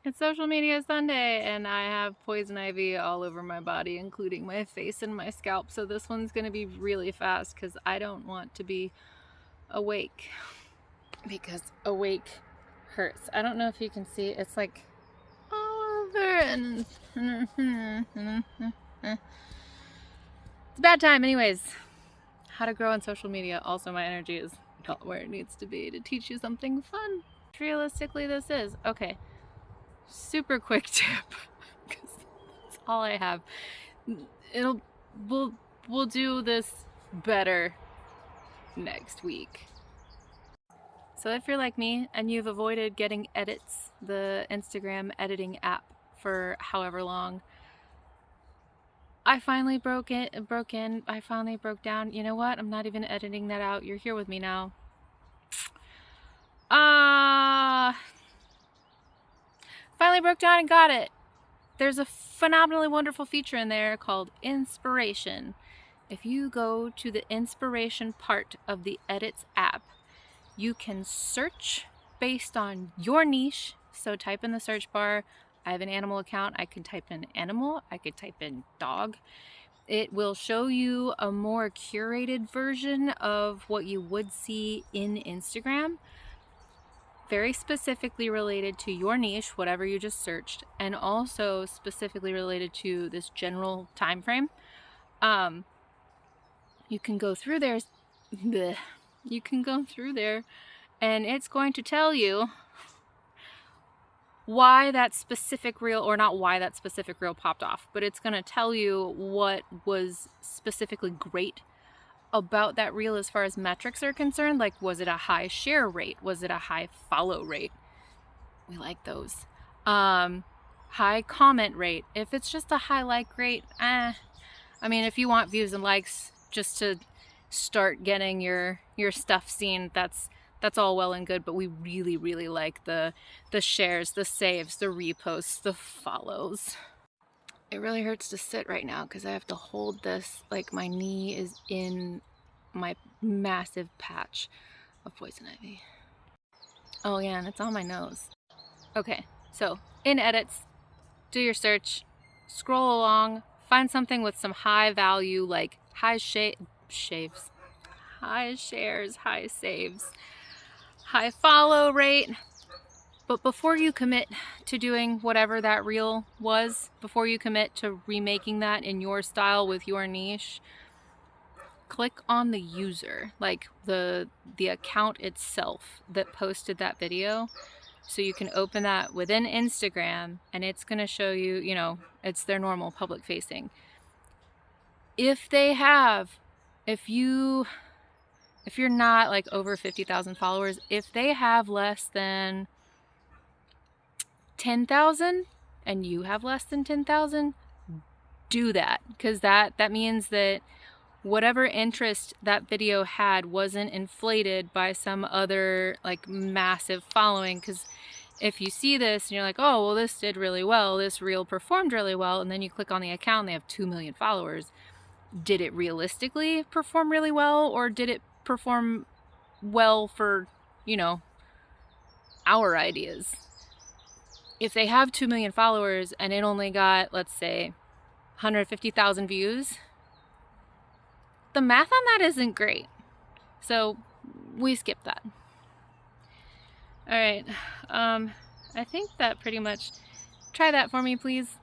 It's Social Media Sunday, and I have poison ivy all over my body, including my face and my scalp. So this one's gonna be really fast because I don't want to be awake, because awake hurts. I don't know if you can see, it's like all over, and it's a bad time. Anyways, how to grow on social media. Also, my energy is not where it needs to be to teach you something fun. Realistically, this is okay. Super quick tip, because that's all I have. We'll do this better next week. So if you're like me and you've avoided getting edits, the Instagram editing app, for however long, I finally broke down. You know what? I'm not even editing that out. You're here with me now. Finally broke down and got it. There's a phenomenally wonderful feature in there called inspiration. If you go to the inspiration part of the edits app, you can search based on your niche. So type in the search bar, I have an animal account, I can type in animal, I could type in dog. It will show you a more curated version of what you would see in Instagram, very specifically related to your niche, whatever you just searched, and also specifically related to this general time frame. You can go through there. You can go through there, and it's going to tell you why that specific reel, or not why that specific reel popped off, but it's going to tell you what was specifically great about that reel as far as metrics are concerned. Like, was it a high share rate? Was it a high follow rate? We like those. High comment rate. If it's just a high like rate, I mean, if you want views and likes just to start getting your stuff seen, that's all well and good, but we really like the shares, the saves, the reposts, the follows. It really hurts to sit right now because I have to hold this like my knee is in my massive patch of poison ivy. Oh yeah, and it's on my nose. Okay, so in edits, do your search, scroll along, find something with some high value, like high shaves, high shares, high saves, high follow rate. But before you commit to doing whatever that reel was, before you commit to remaking that in your style with your niche, click on the user, like the account itself that posted that video. So you can open that within Instagram, and it's going to show you, you know, it's their normal public facing. If you're not like over 50,000 followers, if they have less than 10,000 and you have less than 10,000, do that, because that means that whatever interest that video had wasn't inflated by some other like massive following. Because if you see this and you're like, oh well, this did really well, this reel performed really well, and then you click on the account and they have 2 million followers, did it realistically perform really well, or did it perform well for, you know, our ideas? If they have 2 million followers and it only got, let's say, 150,000 views, the math on that isn't great. So we skip that. All right. I think that pretty much, try that for me, please.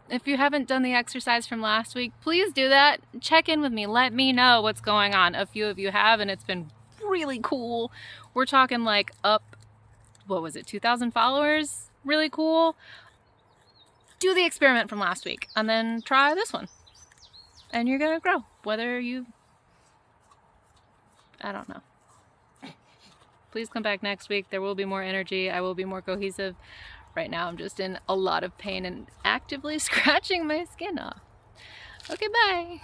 If you haven't done the exercise from last week, please do that. Check in with me. Let me know what's going on. A few of you have, and it's been really cool. We're talking like up, what was it, 2,000 followers? Really cool. Do the experiment from last week and then try this one. And you're gonna grow, I don't know. Please come back next week. There will be more energy. I will be more cohesive. Right now I'm just in a lot of pain and actively scratching my skin off. Okay, bye.